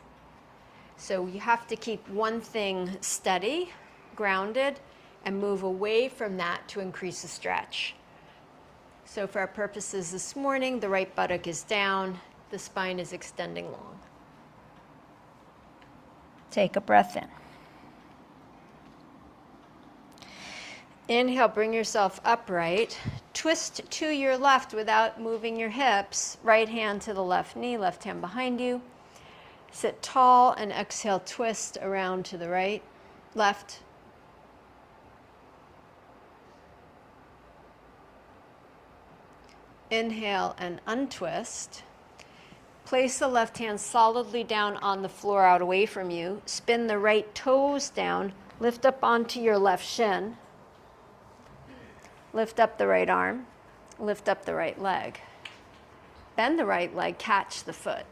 So you have to keep one thing steady, grounded, and move away from that to increase the stretch. So for our purposes this morning, the right buttock is down, the spine is extending long. Take a breath in. Inhale, bring yourself upright. Twist to your left without moving your hips. Right hand to the left knee, left hand behind you. Sit tall and exhale, twist around to the right, left. Inhale and untwist. Place the left hand solidly down on the floor out away from you. Spin the right toes down. Lift up onto your left shin. Lift up the right arm. Lift up the right leg. Bend the right leg, catch the foot.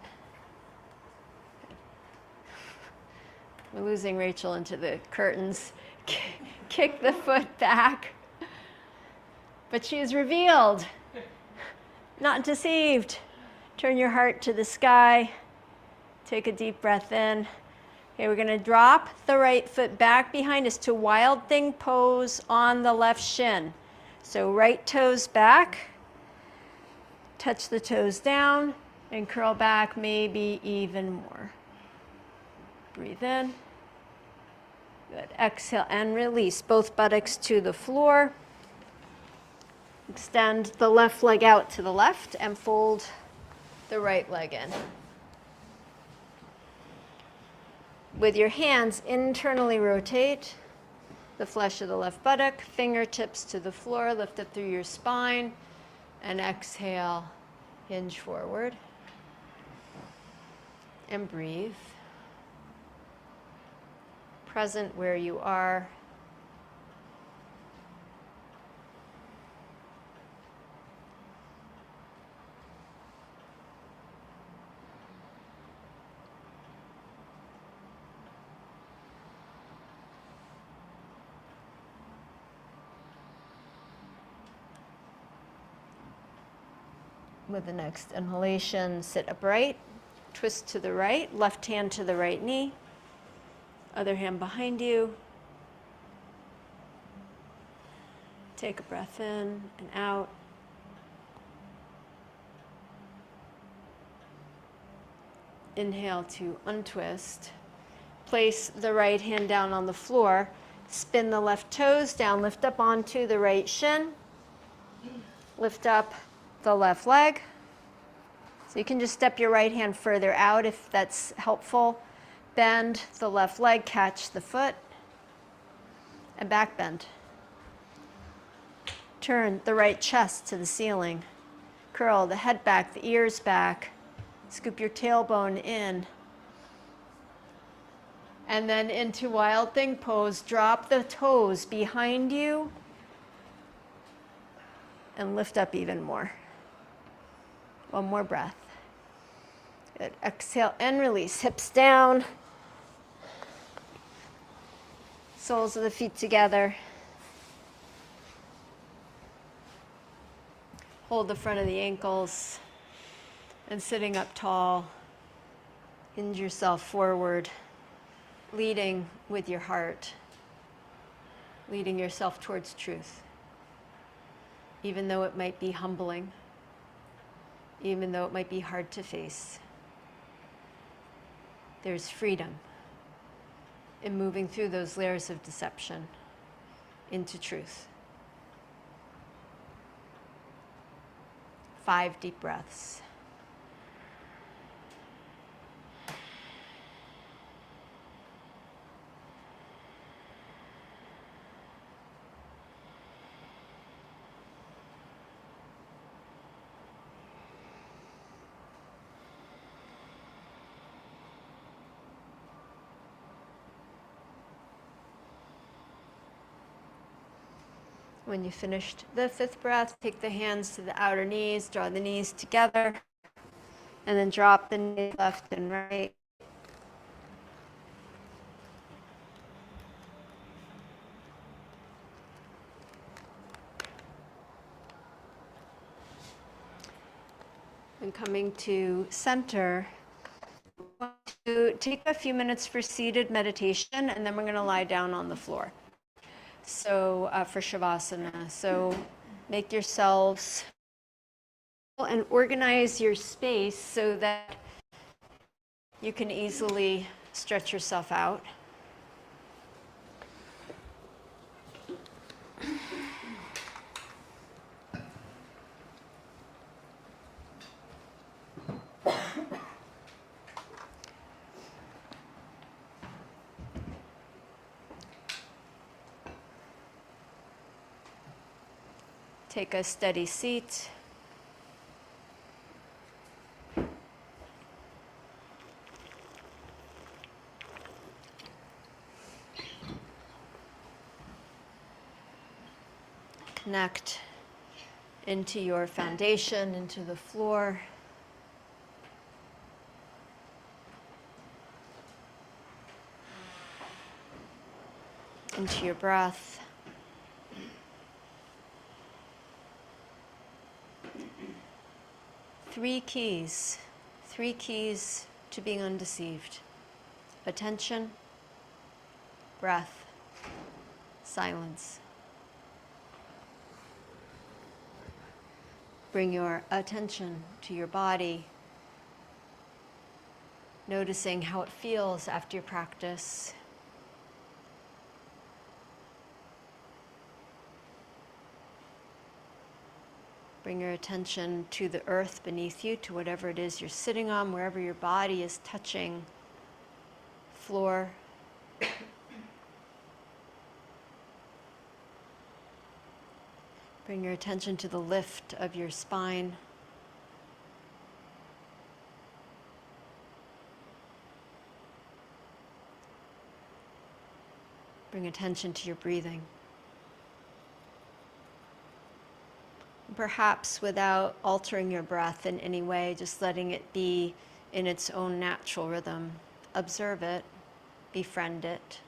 We're losing Rachel into the curtains. Kick the foot back. But she is revealed, not deceived. Turn your heart to the sky. Take a deep breath in. Okay, we're going to drop the right foot back behind us to wild thing pose on the left shin. So right toes back. Touch the toes down and curl back maybe even more. Breathe in. Good. Exhale and release both buttocks to the floor. Extend the left leg out to the left and fold the right leg in. With your hands, internally rotate the flesh of the left buttock, fingertips to the floor, lift up through your spine, and exhale, hinge forward. And breathe. Present where you are. With the next inhalation, sit upright, twist to the right, left hand to the right knee, other hand behind you. Take a breath in and out. Inhale to untwist. Place the right hand down on the floor. Spin the left toes down, lift up onto the right shin. Lift up the left leg. So you can just step your right hand further out if that's helpful. Bend the left leg, catch the foot, and back bend. Turn the right chest to the ceiling. Curl the head back, the ears back. Scoop your tailbone in. And then into wild thing pose. Drop the toes behind you and lift up even more. One more breath. Good. Exhale and release. Hips down. Soles of the feet together. Hold the front of the ankles. And sitting up tall, hinge yourself forward, leading with your heart, leading yourself towards truth. Even though it might be humbling, even though it might be hard to face, there's freedom in moving through those layers of deception into truth. 5 deep breaths. When you finished the fifth breath, take the hands to the outer knees, draw the knees together, and then drop the knees left and right. And coming to center, to take a few minutes for seated meditation, and then we're going to lie down on the floor. So for Shavasana, so make yourselves and organize your space so that you can easily stretch yourself out. Take a steady seat. Connect into your foundation, into the floor. Into your breath. Three keys to being undeceived: attention, breath, silence. Bring your attention to your body, noticing how it feels after your practice. Bring your attention to the earth beneath you, to whatever it is you're sitting on, wherever your body is touching floor. Bring your attention to the lift of your spine. Bring attention to your breathing. Perhaps without altering your breath in any way, just letting it be in its own natural rhythm. Observe it, befriend it,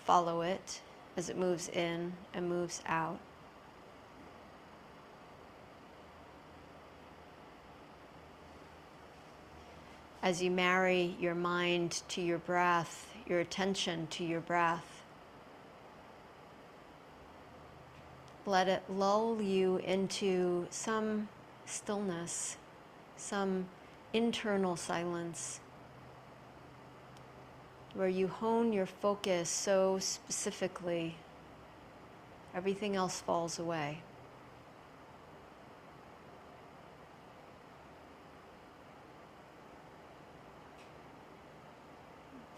follow it as it moves in and moves out. As you marry your mind to your breath, your attention to your breath, let it lull you into some stillness, some internal silence, where you hone your focus so specifically, everything else falls away.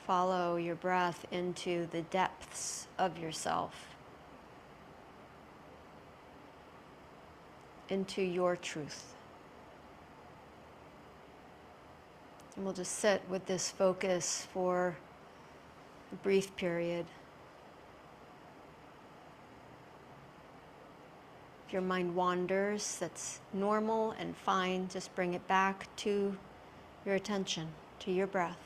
Follow your breath into the depths of yourself, into your truth. And we'll just sit with this focus for a brief period. If your mind wanders, that's normal and fine. Just bring it back to your attention, to your breath.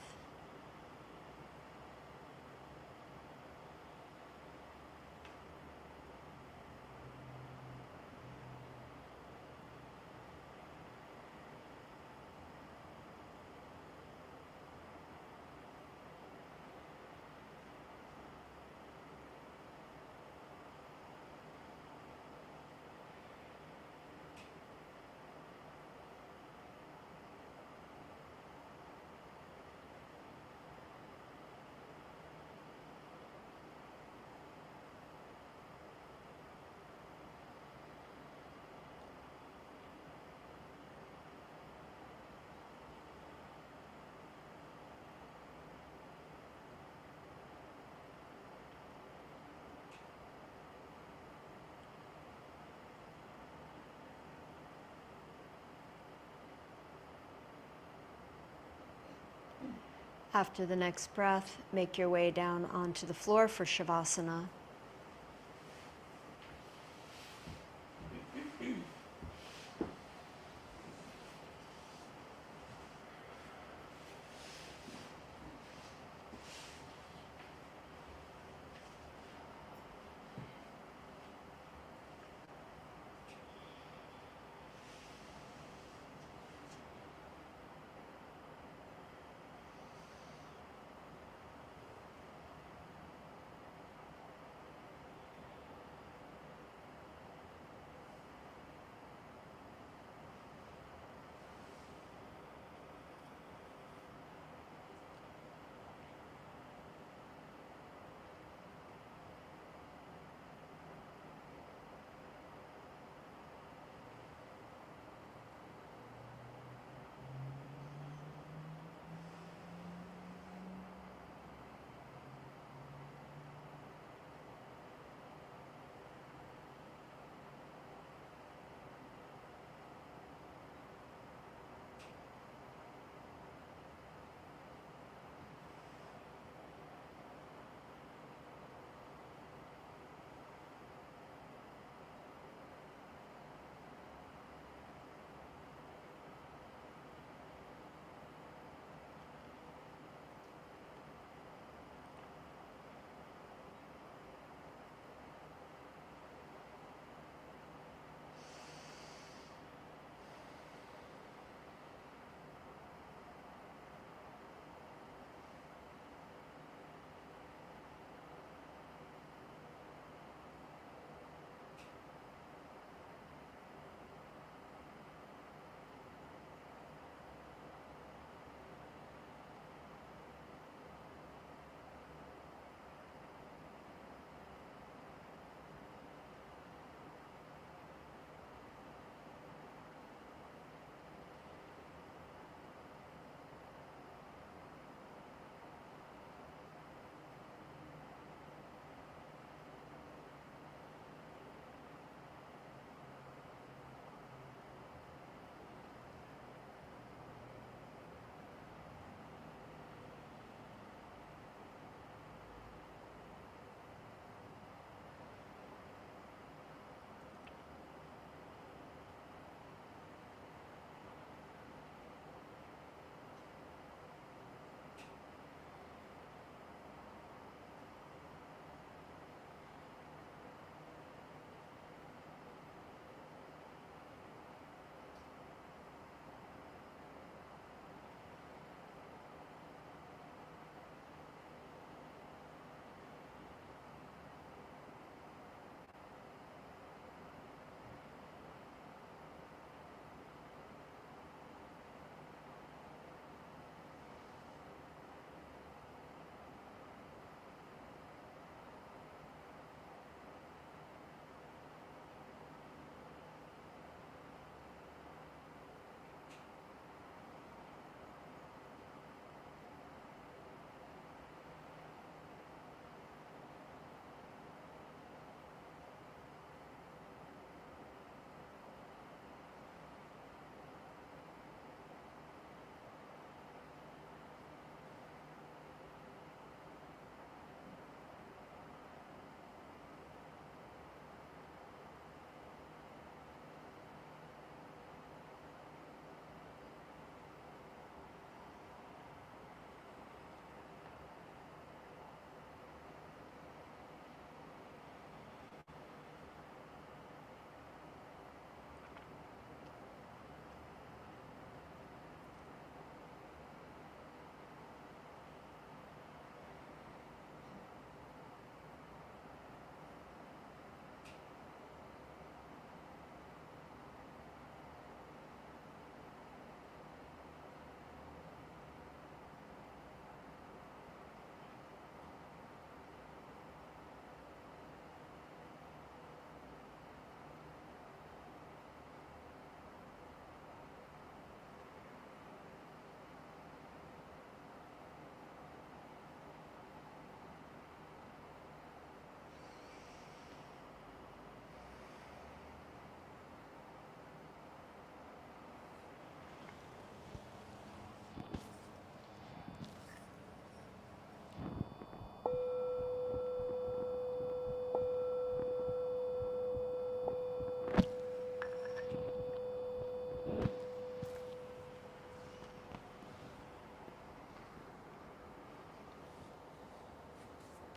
After the next breath, make your way down onto the floor for Shavasana.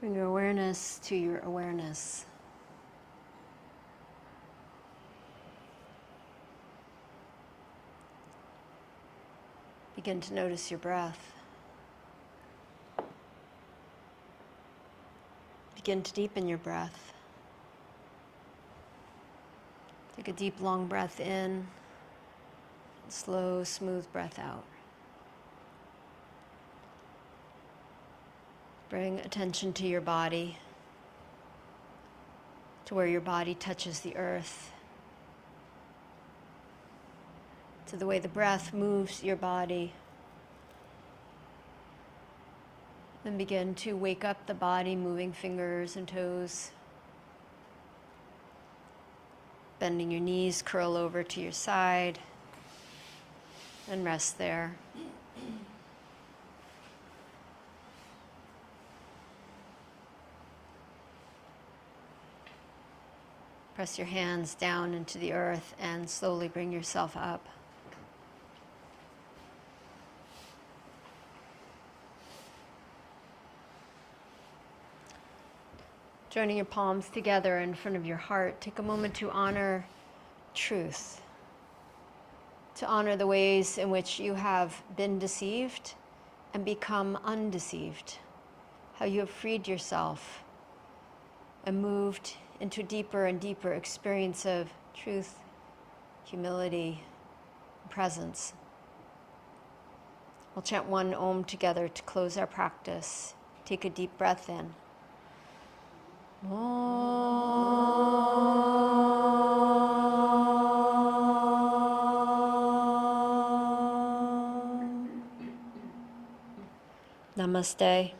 Bring your awareness to your awareness. Begin to notice your breath. Begin to deepen your breath. Take a deep, long breath in. Slow, smooth breath out. Bring attention to your body, to where your body touches the earth, to the way the breath moves your body. Then begin to wake up the body, moving fingers and toes. Bending your knees, curl over to your side, and rest there. Press your hands down into the earth and slowly bring yourself up. Joining your palms together in front of your heart, take a moment to honor truth, to honor the ways in which you have been deceived and become undeceived, how you have freed yourself and moved into deeper and deeper experience of truth, humility, and presence. We'll chant one Om together to close our practice. Take a deep breath in. Namaste.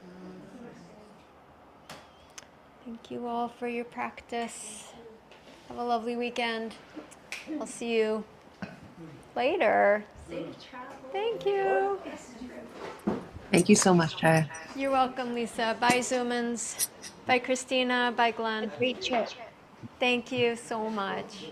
Thank you all for your practice. Have a lovely weekend. I'll see you later. Safe travel. Thank you. Thank you so much, Chaya. You're welcome, Lisa. Bye, Zoomans. Bye, Christina. Bye, Glenn. Great trip. Thank you so much.